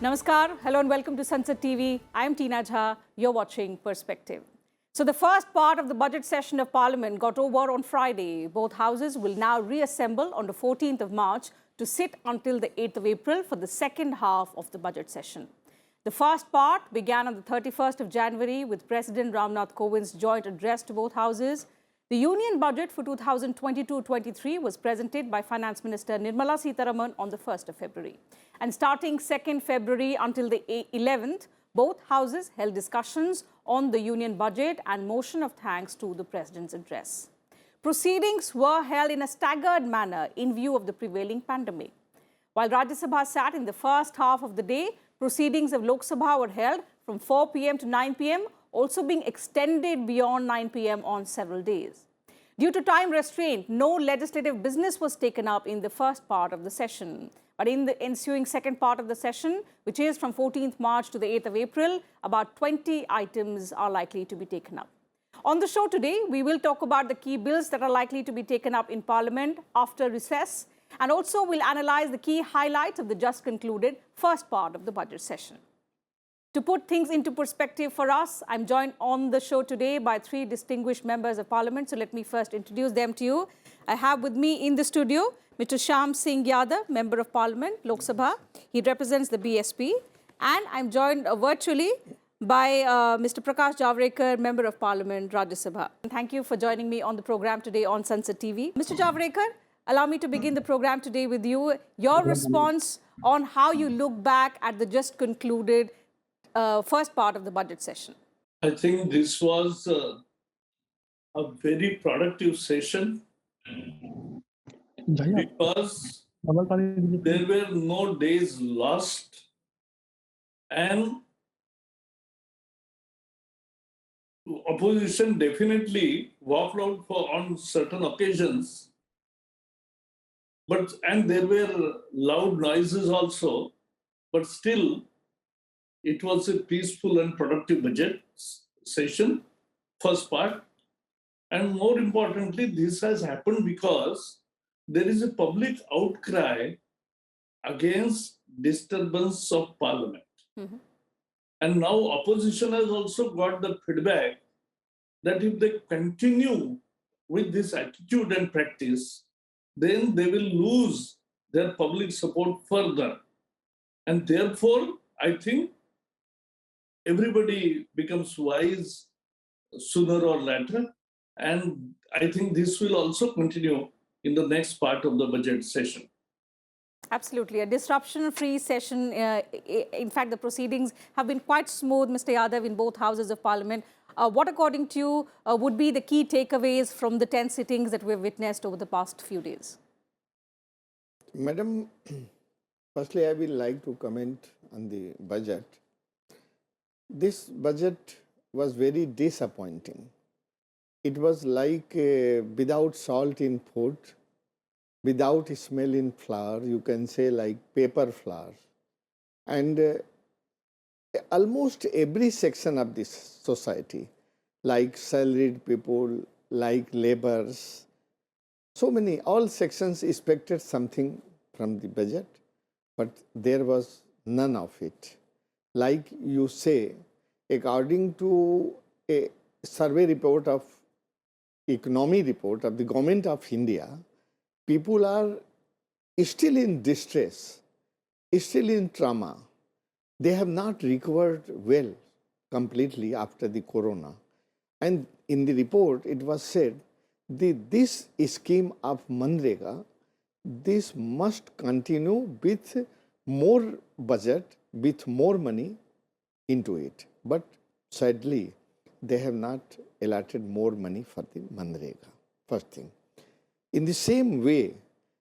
Namaskar, hello and welcome to Sansad TV. I am Tina Jha, you're watching Perspective. So the first part of the budget session of Parliament got over on Friday. Both houses will now reassemble on the 14th of March to sit until the 8th of April for the second half of the budget session. The first part began on the 31st of January with President Ram Nath Kovind's joint address to both houses. The union budget for 2022-23 was presented by Finance Minister Nirmala Sitharaman on the 1st of February. And starting 2nd February until the 11th, both houses held discussions on the union budget and motion of thanks to the President's address. Proceedings were held in a staggered manner in view of the prevailing pandemic. While Rajya Sabha sat in the first half of the day, proceedings of Lok Sabha were held from 4 p.m. to 9 p.m., also being extended beyond 9 p.m. on several days. Due to time restraint, no legislative business was taken up in the first part of the session. But in the ensuing second part of the session, which is from 14th March to the 8th of April, about 20 items are likely to be taken up. On the show today, we will talk about the key bills that are likely to be taken up in Parliament after recess, and also we'll analyse the key highlights of the just concluded first part of the budget session. To put things into perspective for us, I'm joined on the show today by three distinguished members of Parliament. So let me first introduce them to you. I have with me in the studio Mr. Shyam Singh Yadav, Member of Parliament, Lok Sabha. He represents the BSP. And I'm joined virtually by Mr. Prakash Javadekar, Member of Parliament, Rajya Sabha. And thank you for joining me on the program today on Sansad TV. Mr. Javadekar, allow me to begin the program today with you. Your response on how you look back at the just concluded first part of the budget session. I think this was a very productive session because there were no days lost and opposition definitely walked out on certain occasions, and there were loud noises also, but still it was a peaceful and productive budget session, first part. And more importantly, this has happened because there is a public outcry against disturbance of Parliament. Mm-hmm. And now opposition has also got the feedback that if they continue with this attitude and practice, then they will lose their public support further. And therefore, I think everybody becomes wise sooner or later. And I think this will also continue in the next part of the budget session. Absolutely. A disruption-free session. In fact, the proceedings have been quite smooth, Mr. Yadav, in both houses of Parliament. What, according to you, would be the key takeaways from the 10 sittings that we've witnessed over the past few days? Madam, firstly, I will like to comment on the budget. This budget was very disappointing. It was like without salt in food, without smell in flour, you can say like paper flour. And almost every section of this society, like salaried people, like laborers, so many, all sections expected something from the budget, but there was none of it. Like you say, according to a survey report of economy report of the government of India, people are still in distress, still in trauma. They have not recovered well completely after the corona. And in the report, it was said this scheme of Manrega, this must continue with more budget, with more money into it. But sadly, they have not allotted more money for the Manrega, first thing. In the same way,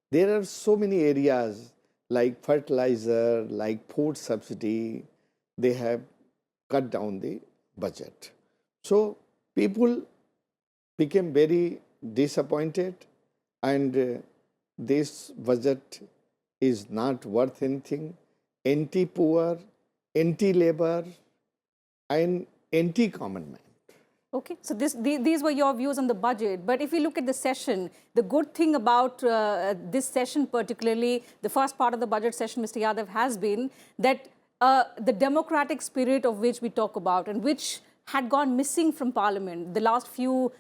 there are so many areas like fertilizer, like food subsidy, they have cut down the budget. So people became very disappointed, and this budget is not worth anything. Anti-poor, anti-labor, and anti-common man. Okay, so these were your views on the budget. But if you look at the session, the good thing about this session, particularly the first part of the budget session, Mr. Yadav, has been that the democratic spirit of which we talk about and which had gone missing from Parliament. The last few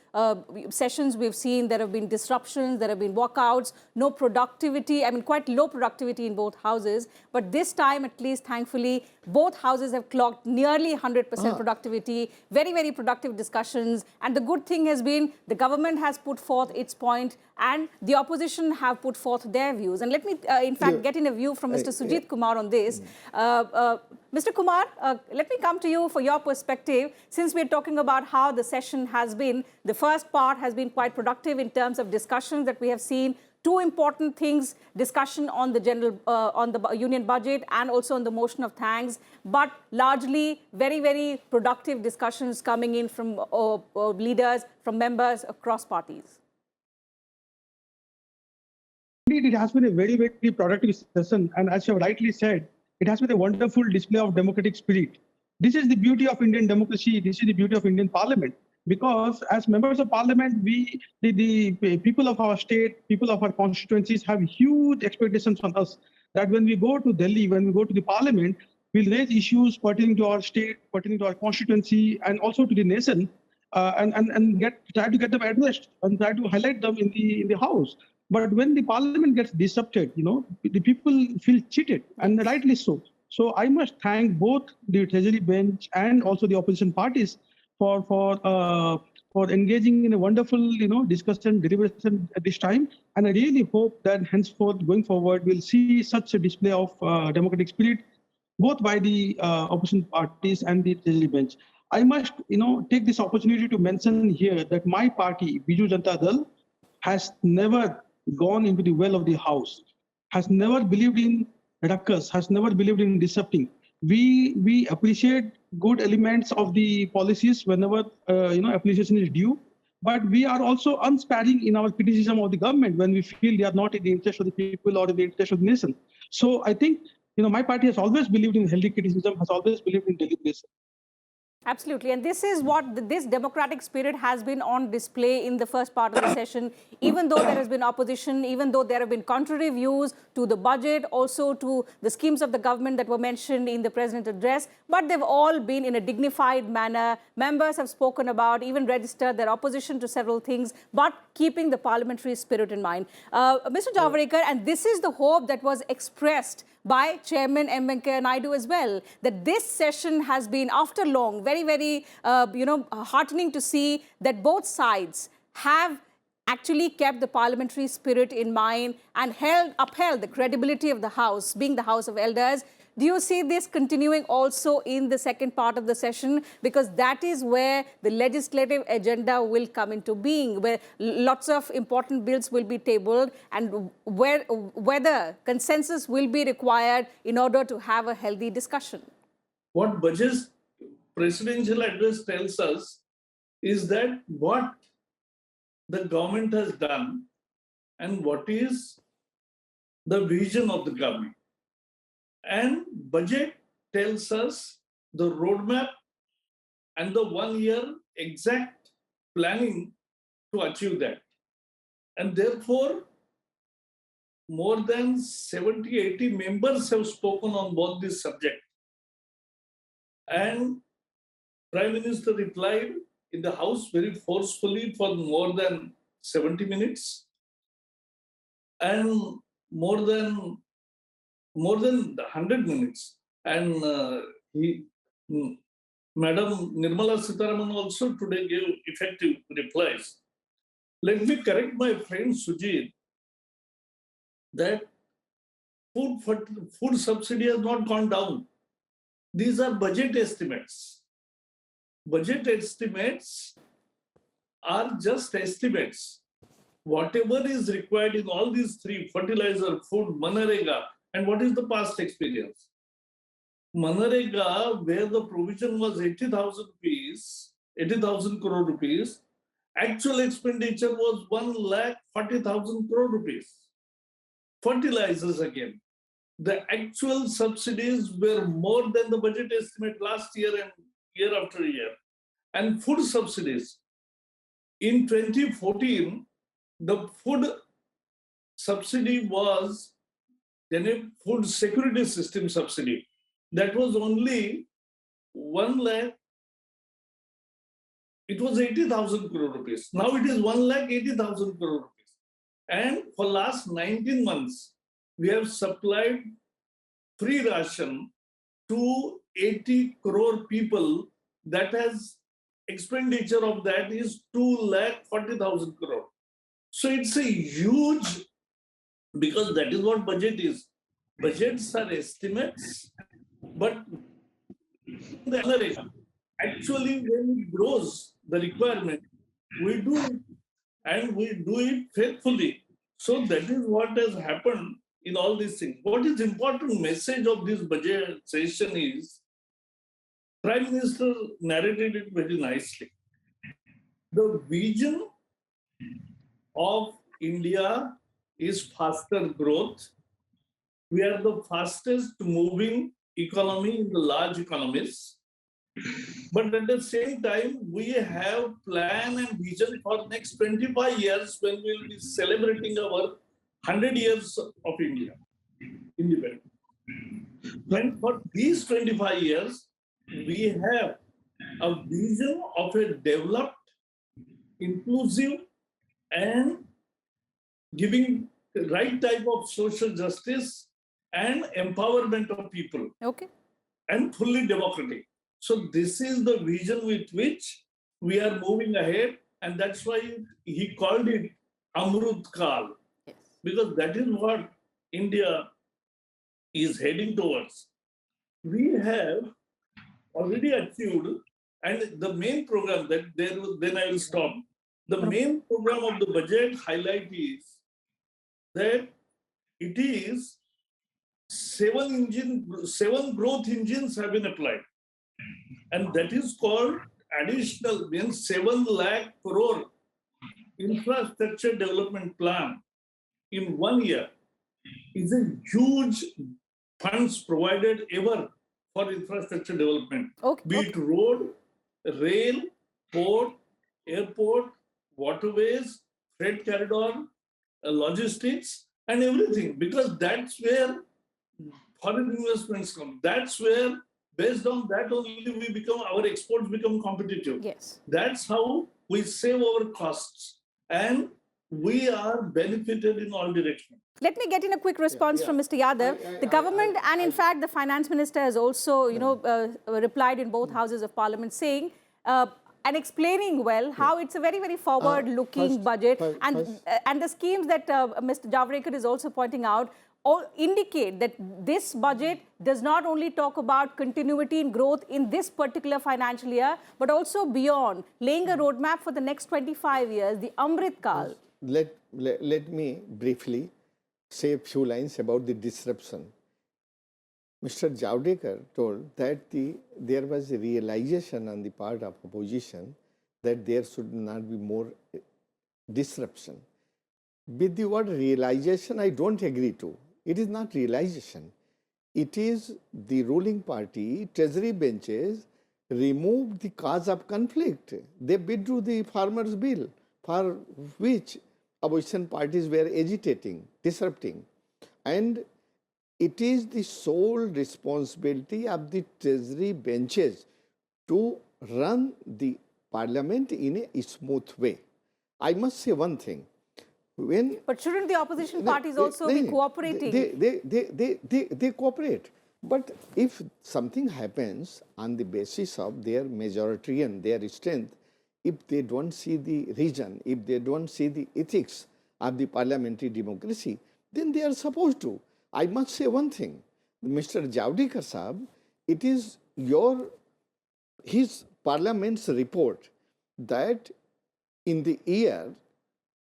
sessions we've seen, there have been disruptions, there have been walkouts, no productivity, I mean quite low productivity in both houses. But this time, at least thankfully, both houses have clocked nearly 100% productivity, very, very productive discussions. And the good thing has been the government has put forth its point and the opposition have put forth their views. And let me, in fact, get in a view from Mr. Sujit Kumar on this. Mr. Kumar, let me come to you for your perspective. Since we're talking about how the session has been, the first part has been quite productive in terms of discussions that we have seen. Two important things, discussion on the on the union budget and also on the motion of thanks, but largely very, very productive discussions coming in from leaders, from members across parties. Indeed, it has been a very, very productive session. And as you have rightly said, it has been a wonderful display of democratic spirit. This is the beauty of Indian democracy. This is the beauty of Indian Parliament. Because as members of Parliament, we, the people of our state, people of our constituencies have huge expectations on us that when we go to Delhi, when we go to the Parliament, we'll raise issues pertaining to our state, pertaining to our constituency, and also to the nation, and try to get them addressed and try to highlight them in the House. But when the Parliament gets disrupted, the people feel cheated, and rightly so. So I must thank both the Treasury bench and also the opposition parties for engaging in a wonderful, discussion, deliberation at this time. And I really hope that henceforth, going forward, we'll see such a display of democratic spirit, both by the opposition parties and the Treasury bench. I must, take this opportunity to mention here that my party, Biju Janata Dal, has never gone into the well of the House, has never believed in ruckus, has never believed in disrupting. We appreciate good elements of the policies whenever appreciation is due, but we are also unsparing in our criticism of the government when we feel they are not in the interest of the people or in the interest of the nation. So I think my party has always believed in healthy criticism, has always believed in deliberation. Absolutely. And this is what this democratic spirit has been on display in the first part of the session, even though there has been opposition, even though there have been contrary views to the budget, also to the schemes of the government that were mentioned in the President's address, but they've all been in a dignified manner. Members have spoken about, even registered their opposition to several things, but keeping the parliamentary spirit in mind. Mr. Javadekar, and this is the hope that was expressed by Chairman M. Venkaiah Naidu as well, that this session has been, after long, very, very, heartening to see that both sides have actually kept the parliamentary spirit in mind and upheld the credibility of the House, being the House of Elders. Do you see this continuing also in the second part of the session? Because that is where the legislative agenda will come into being, where lots of important bills will be tabled and whether consensus will be required in order to have a healthy discussion. What budget's presidential address tells us is that what the government has done and what is the vision of the government. And budget tells us the roadmap and the 1 year exact planning to achieve that. And therefore, more than 70, 80 members have spoken on both this subject. And Prime Minister replied in the House very forcefully for more than 70 minutes. And more than 100 minutes. And Madam Nirmala Sitharaman also today gave effective replies. Let me correct my friend Sujit that food subsidy has not gone down. These are budget estimates. Budget estimates are just estimates. Whatever is required in all these three, fertilizer, food, Manarega, and what is the past experience? Manarega, where the provision was 80,000 crore rupees, actual expenditure was 1,40,000 crore rupees. Fertilizers again. The actual subsidies were more than the budget estimate last year and year after year. And food subsidies. In 2014, the food subsidy was then a food security system subsidy. that was only 1 lakh. It was 80,000 crore rupees. Now it is 1,80,000 crore rupees. And for last 19 months, we have supplied free ration to 80 crore people. That has expenditure of that is 2,40,000 crore. So it's a huge, because that is what budget is. Budgets are estimates, but the other area, actually when it grows the requirement, we do it, and we do it faithfully. So that is what has happened in all these things. What is important message of this budget session is, Prime Minister narrated it very nicely. The vision of India is faster growth. We are the fastest moving economy in the large economies. But at the same time, we have plan and vision for next 25 years when we will be celebrating our 100 years of India independence. And for these 25 years, we have a vision of a developed, inclusive, and giving the right type of social justice and empowerment of people. Okay. And fully democratic. So this is the vision with which we are moving ahead, and that's why he called it Amrut Kal, Yes. because that is what India is heading towards. We have already achieved, and the main program that then I will stop. The main program of the budget highlight is that it is 7 growth engines have been applied. And that is called additional, means 7 lakh crore infrastructure development plan in 1 year is a huge funds provided ever for infrastructure development. Okay. Be it road, rail, port, airport, waterways, freight corridor, logistics, and everything, because that's where foreign investments come. That's where, based on that only, our exports become competitive. Yes. That's how we save our costs, and we are benefited in all directions. Let me get in a quick response from Mr. Yadav. The government and in fact the finance minister has also, replied in both houses of parliament saying and explaining well how it's a very, very forward-looking budget. And the schemes that Mr. Javadekar is also pointing out all indicate that this budget does not only talk about continuity in growth in this particular financial year, but also beyond, laying a roadmap for the next 25 years, the Amrit Kal. Let me briefly say a few lines about the disruption. Mr. Javadekar told that there was a realization on the part of opposition that there should not be more disruption. With the word realization, I don't agree to. It is not realization. It is the ruling party, treasury benches, removed the cause of conflict. They withdrew the farmers' bill, for which opposition parties were agitating, disrupting. And it is the sole responsibility of the treasury benches to run the parliament in a smooth way. I must say one thing. But shouldn't the opposition parties also be cooperating? They cooperate. But if something happens on the basis of their majority and their strength, if they don't see the reason, if they don't see the ethics of the parliamentary democracy, then they are supposed to. I must say one thing, Mr. Javadekar Sahab, it is his parliament's report that in the year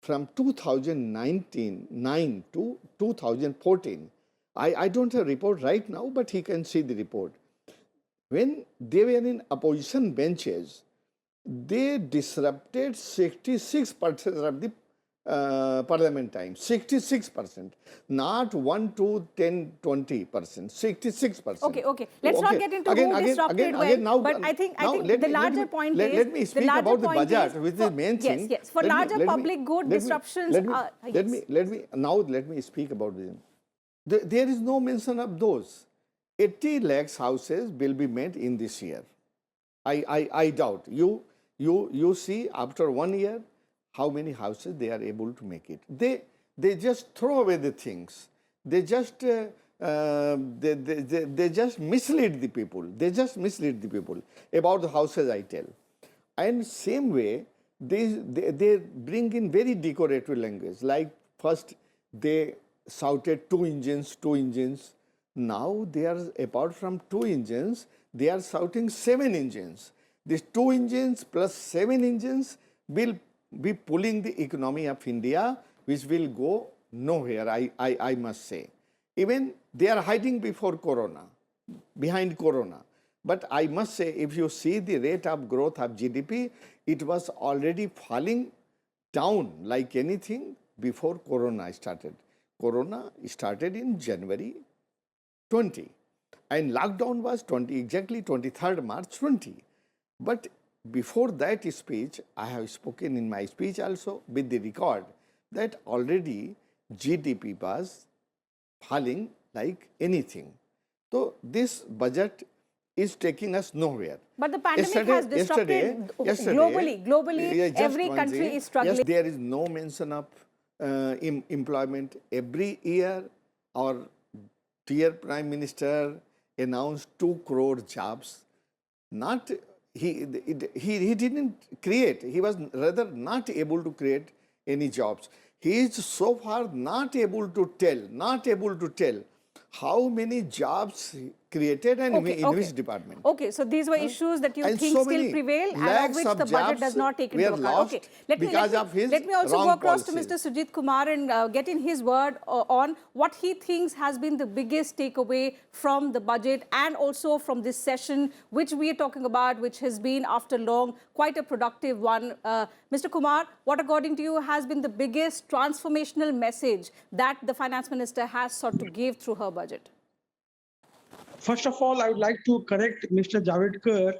from 2009 to 2014, I don't have a report right now, but he can see the report. When they were in opposition benches, they disrupted 66% of the parliament time, 66%, not 1 to 10, 20%, 66%. Okay. Let's not get into who disrupted when. But I think the larger point is. Let me speak about the budget, which is the main thing. Yes. For larger public good disruptions. Let me speak about them. There is no mention of those. 80 lakhs houses will be made in this year. I doubt. You see after 1 year how many houses they are able to make it. They just throw away the things. They just they just mislead the people. They just mislead the people about the houses, I tell. And same way, they bring in very decorative language. Like first they shouted 2 engines, 2 engines. Now they are, apart from 2 engines, they are shouting 7 engines. These 2 engines plus 7 engines will be pulling the economy of India, which will go nowhere, I must say. Even they are hiding before Corona, behind Corona. But I must say, if you see the rate of growth of GDP, it was already falling down like anything before Corona started. Corona started in January 20 and lockdown was exactly 23rd March 20. But before that speech, I have spoken in my speech also with the record that already GDP was falling like anything. So this budget is taking us nowhere. But the pandemic has disrupted globally. Globally, every country is struggling. Yes, there is no mention of employment. Every year, our dear Prime Minister announced 2 crore jobs. Not he didn't create. He was rather not able to create any jobs. He is so far not able to tell how many jobs created and in which department. Okay, so these were issues that you think still prevail and of which the budget does not take into account. Okay, let me also go across to Mr. Sujit Kumar and get in his word on what he thinks has been the biggest takeaway from the budget and also from this session, which we are talking about, which has been after long quite a productive one. Mr. Kumar, what according to you has been the biggest transformational message that the Finance Minister has sought to give through her budget? First of all, I would like to correct Mr. Javadekar.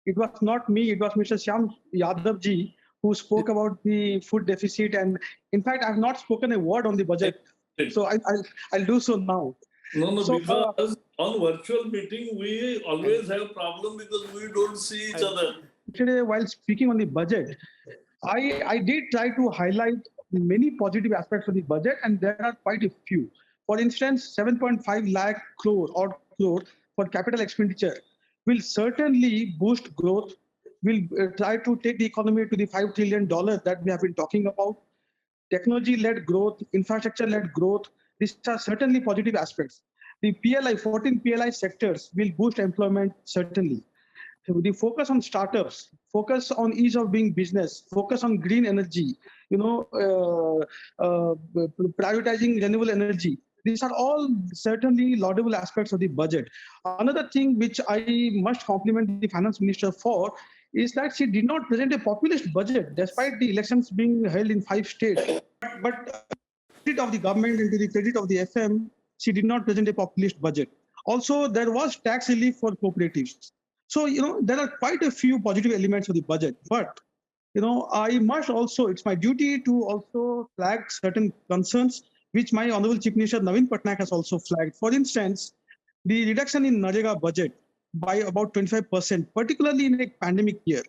It was not me, it was Mr. Shyam Yadav ji who spoke about the food deficit. And in fact, I have not spoken a word on the budget. So I'll do so now. No, so, because on virtual meeting, we always have problem because we don't see each other. Today, while speaking on the budget, I did try to highlight many positive aspects of the budget, and there are quite a few. For instance, 7.5 lakh crore for capital expenditure will certainly boost growth, will try to take the economy to the $5 trillion that we have been talking about. Technology-led growth, infrastructure-led growth, these are certainly positive aspects. The PLI, 14 PLI sectors will boost employment, certainly. The focus on startups, focus on ease of doing business, focus on green energy, privatizing renewable energy. These are all certainly laudable aspects of the budget. Another thing which I must compliment the Finance Minister for is that she did not present a populist budget despite the elections being held in 5 states. But credit of the government and to the credit of the FM, she did not present a populist budget. Also, there was tax relief for cooperatives. So, there are quite a few positive elements of the budget. But, I must also, it's my duty to also flag certain concerns which my Honorable Chief Minister Naveen Patnaik has also flagged. For instance, the reduction in Narega budget by about 25%, particularly in a pandemic year,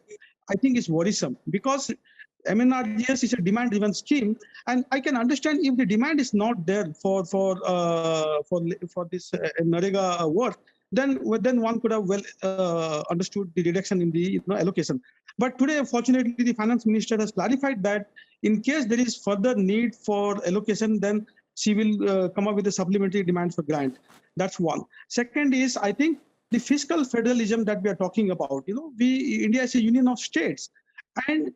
I think is worrisome because MNRGS is a demand-driven scheme, and I can understand if the demand is not there for this Narega work, then one could have well understood the reduction in the allocation. But today, fortunately, the Finance Minister has clarified that in case there is further need for allocation, then she will come up with a supplementary demand for grant. That's one. Second is, I think, the fiscal federalism that we are talking about. India is a union of states, and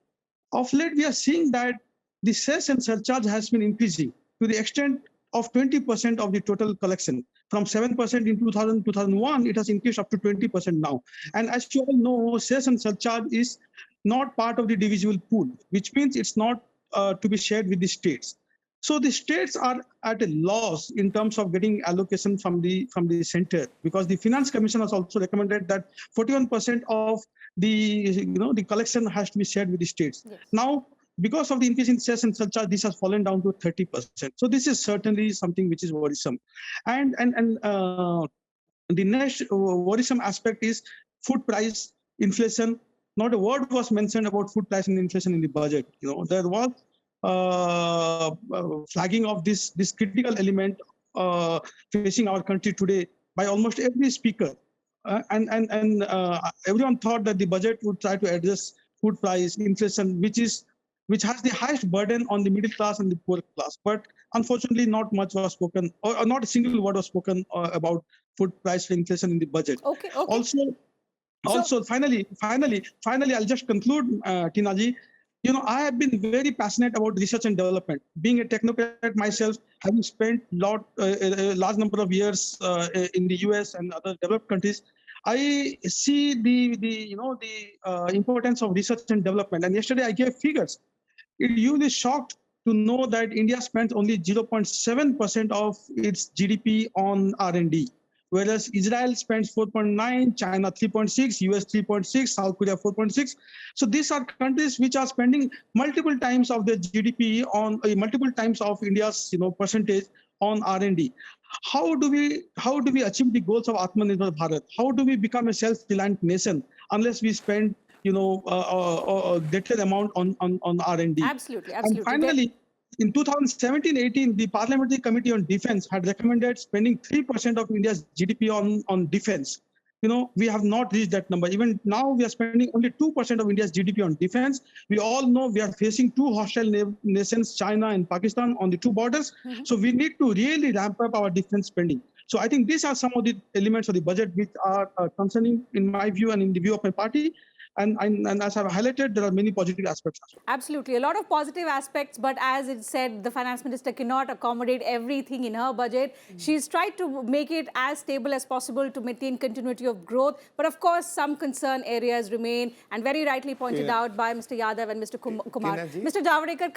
of late we are seeing that the cess and surcharge has been increasing to the extent of 20% of the total collection. From 7% in 2001, it has increased up to 20% now. And as you all know, cess and surcharge is not part of the divisible pool, which means it's not to be shared with the states. So the states are at a loss in terms of getting allocation from the center, because the Finance Commission has also recommended that 41% of the collection has to be shared with the states. Yes. Now, because of the increase in cess and surcharge, this has fallen down to 30%. So this is certainly something which is worrisome. And The next worrisome aspect is food price inflation. Not a word was mentioned about food price and inflation in the budget. There was flagging of this critical element facing our country today by almost every speaker. And everyone thought that the budget would try to address food price inflation, which has the highest burden on the middle class and the poor class. But unfortunately, not much was spoken, or not a single word was spoken about food price inflation in the budget. Okay. Also, finally, I'll just conclude, Tinaji. I have been very passionate about research and development. Being a technocrat myself, having spent a large number of years in the US and other developed countries, I see the importance of research and development. And yesterday I gave figures. You will be shocked to know that India spends only 0.7% of its GDP on R&D. Whereas Israel spends 4.9, China 3.6, US 3.6, South Korea 4.6. So these are countries which are spending multiple times of their GDP on multiple times of India's percentage on R&D. How do we achieve the goals of Atmanirbhar Bharat? How do we become a self-reliant nation unless we spend greater amount on R&D? Absolutely. And finally, in 2017-18, the Parliamentary Committee on Defense had recommended spending 3% of India's GDP on defense. We have not reached that number. Even now, we are spending only 2% of India's GDP on defense. We all know we are facing two hostile nations, China and Pakistan, on the two borders. Mm-hmm. So we need to really ramp up our defense spending. So I think these are some of the elements of the budget which are concerning, in my view and in the view of my party. And as I've highlighted, there are many positive aspects as well. Absolutely. A lot of positive aspects, but as it said, the finance minister cannot accommodate everything in her budget. She's tried to make it as stable as possible to maintain continuity of growth. But of course, some concern areas remain, and very rightly pointed out by Mr. Yadav and Mr. Kumar. Mr. Javadekar,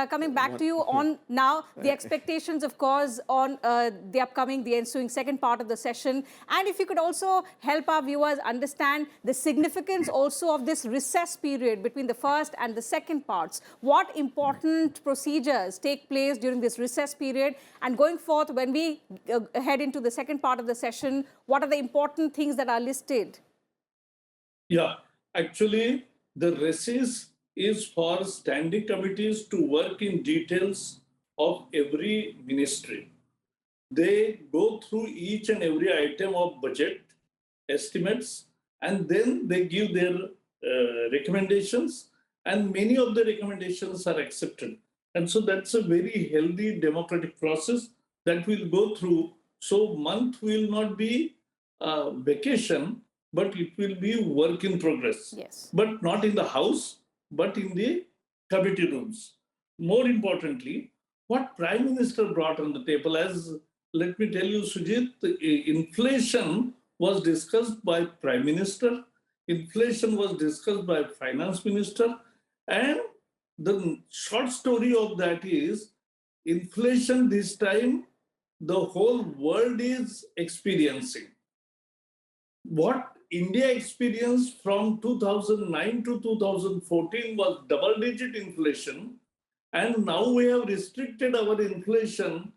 coming back to you on now the expectations, of course, on the ensuing second part of the session. And if you could also help our viewers understand the significance also of this recess period between the first and the second parts. What important procedures take place during this recess period? And going forth, when we head into the second part of the session, what are the important things that are listed? Yeah, actually, the recess is for standing committees to work in details of every ministry. They go through each and every item of budget estimates, and then they give their recommendations, and many of the recommendations are accepted. And so that's a very healthy democratic process that we'll go through. So month will not be vacation, but it will be work in progress. Yes. But not in the house, but in the committee rooms. More importantly, what Prime Minister brought on the table, as let me tell you, Sujit, inflation was discussed by Prime Minister, inflation was discussed by Finance Minister, and the short story of that is inflation this time the whole world is experiencing. What India experienced from 2009 to 2014 was double-digit inflation, and now we have restricted our inflation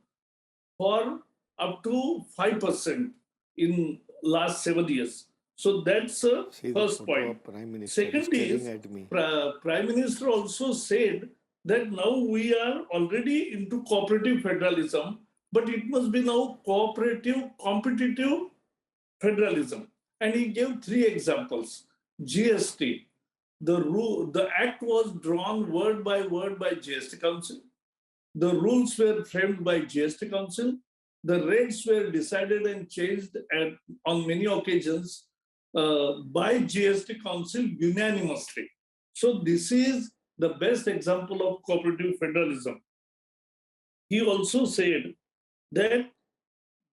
for up to 5% in last 7 years. So that's the first point. Second is, Prime Minister also said that now we are already into cooperative federalism, but it must be now cooperative, competitive federalism. And he gave 3 examples. GST, the act was drawn word by GST Council. The rules were framed by GST Council. The rates were decided and changed on many occasions by GST Council unanimously. So this is the best example of cooperative federalism. He also said that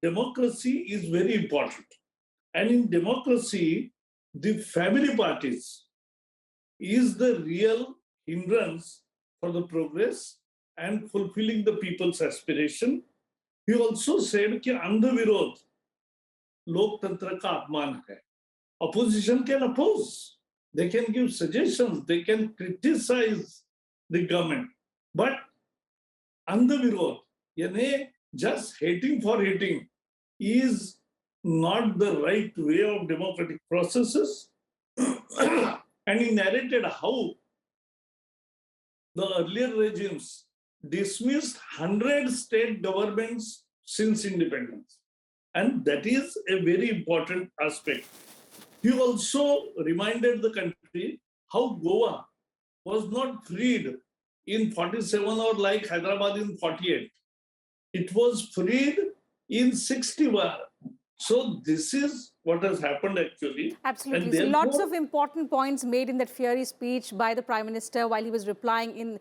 democracy is very important. And in democracy, the family parties is the real hindrance for the progress and fulfilling the people's aspiration. He also said that andha virodh loktantra ka apman hai. Opposition can oppose. They can give suggestions. They can criticize the government. But andha virodh, yani just hating for hating, is not the right way of democratic processes. And he narrated how the earlier regimes dismissed 100 state governments since independence. And that is a very important aspect. He also reminded the country how Goa was not freed in 47 or like Hyderabad in 48. It was freed in 61. So this is what has happened actually. Absolutely. So lots of important points made in that fiery speech by the Prime Minister while he was replying in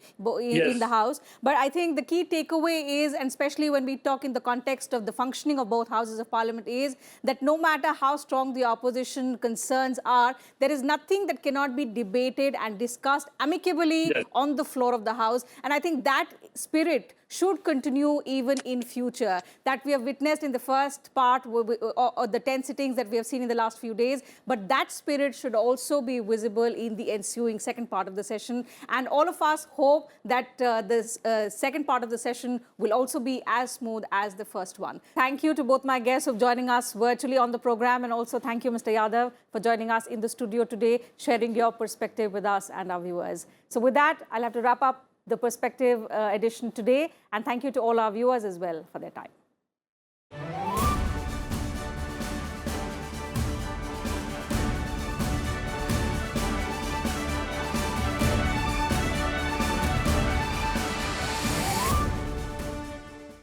the House. But I think the key takeaway is, and especially when we talk in the context of the functioning of both houses of parliament, is that no matter how strong the opposition concerns are, there is nothing that cannot be debated and discussed amicably on the floor of the House. And I think that spirit should continue even in future. That we have witnessed in the first part, or the 10 sittings that we have seen in the last few days, but that spirit should also be visible in the ensuing second part of the session. And all of us hope that this second part of the session will also be as smooth as the first one. Thank you to both my guests for joining us virtually on the program, and also thank you, Mr. Yadav, for joining us in the studio today, sharing your perspective with us and our viewers. So with that, I'll have to wrap up the Perspective edition today, and thank you to all our viewers as well for their time.